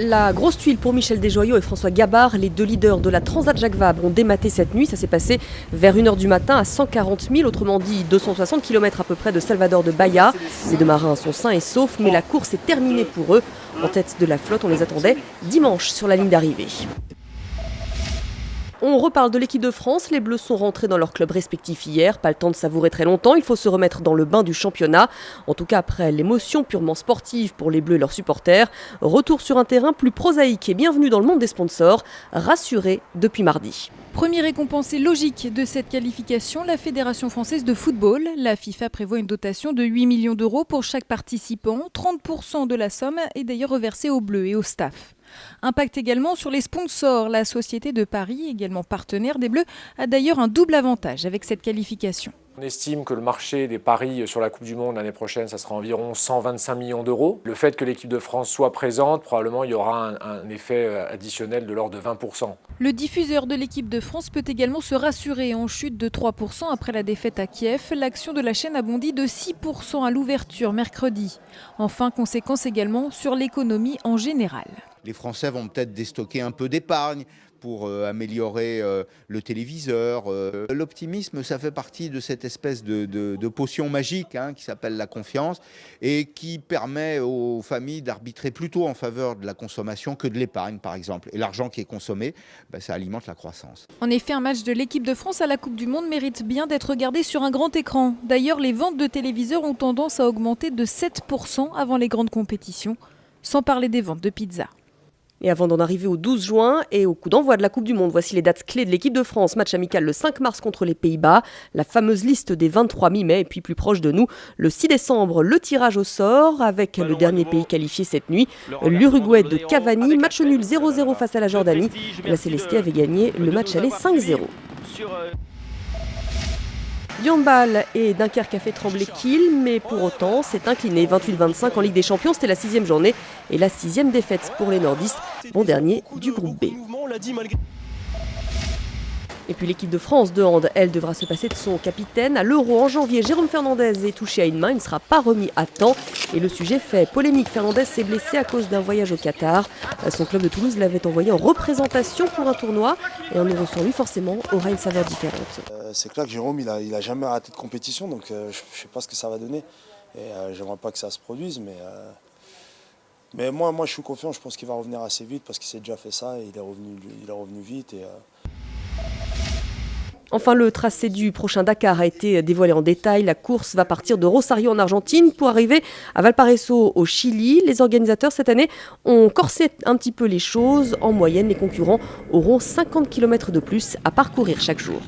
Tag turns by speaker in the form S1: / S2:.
S1: La grosse tuile pour Michel Desjoyaux et François Gabard, les deux leaders de la Transat Jacques Vabre, ont dématé cette nuit. Ça s'est passé vers 1h du matin à 140 000, autrement dit 260 km à peu près de Salvador de Bahia. Les deux marins sont sains et saufs, mais la course est terminée pour eux. En tête de la flotte, on les attendait dimanche sur la ligne d'arrivée. On reparle de l'équipe de France. Les Bleus sont rentrés dans leur club respectif hier. Pas le temps de savourer très longtemps. Il faut se remettre dans le bain du championnat. En tout cas, après l'émotion purement sportive pour les Bleus et leurs supporters. Retour sur un terrain plus prosaïque et bienvenue dans le monde des sponsors. Rassurés depuis mardi.
S2: Premier récompensé logique de cette qualification, la Fédération française de football. La FIFA prévoit une dotation de 8 millions d'euros pour chaque participant. 30% de la somme est d'ailleurs reversée aux Bleus et au staff. Impact également sur les sponsors. La Société de Paris, également partenaire des Bleus, a d'ailleurs un double avantage avec cette qualification.
S3: On estime que le marché des paris sur la Coupe du Monde l'année prochaine, ça sera environ 125 millions d'euros. Le fait que l'équipe de France soit présente, probablement il y aura un effet additionnel de l'ordre de 20%.
S2: Le diffuseur de l'équipe de France peut également se rassurer en chute de 3% après la défaite à Kiev. L'action de la chaîne a bondi de 6% à l'ouverture mercredi. Enfin, conséquence également sur l'économie en général.
S4: Les Français vont peut-être déstocker un peu d'épargne pour améliorer le téléviseur. L'optimisme, ça fait partie de cette espèce de potion magique qui s'appelle la confiance et qui permet aux familles d'arbitrer plutôt en faveur de la consommation que de l'épargne, par exemple. Et l'argent qui est consommé, ça alimente la croissance.
S2: En effet, un match de l'équipe de France à la Coupe du Monde mérite bien d'être regardé sur un grand écran. D'ailleurs, les ventes de téléviseurs ont tendance à augmenter de 7% avant les grandes compétitions, sans parler des ventes de pizzas.
S1: Et avant d'en arriver au 12 juin et au coup d'envoi de la Coupe du Monde, voici les dates clés de l'équipe de France. Match amical le 5 mars contre les Pays-Bas, la fameuse liste des 23 mi-mai et puis plus proche de nous, le 6 décembre, le tirage au sort avec le dernier pays qualifié cette nuit, l'Uruguay de Cavani, match nul 0-0 face à la Jordanie. La Célesté avait gagné le match aller 5-0. Du handball et Dunkerque a fait trembler Kiel, mais pour autant c'est incliné 28-25 en Ligue des Champions. C'était la 6e journée et la 6e défaite pour les nordistes, bon dernier du groupe B. Et puis l'équipe de France de hand, elle devra se passer de son capitaine. À l'Euro en janvier, Jérôme Fernandez est touché à une main, il ne sera pas remis à temps. Et le sujet fait polémique, Fernandez s'est blessé à cause d'un voyage au Qatar. Son club de Toulouse l'avait envoyé en représentation pour un tournoi. Et un Euro sans lui, forcément, aura une saveur différente.
S5: C'est clair que Jérôme, il a jamais arrêté de compétition, donc je ne sais pas ce que ça va donner. Et j'aimerais pas que ça se produise, mais moi je suis confiant, je pense qu'il va revenir assez vite parce qu'il s'est déjà fait ça et il est revenu vite.
S1: Enfin, le tracé du prochain Dakar a été dévoilé en détail. La course va partir de Rosario en Argentine pour arriver à Valparaiso au Chili. Les organisateurs cette année ont corsé un petit peu les choses. En moyenne, les concurrents auront 50 km de plus à parcourir chaque jour.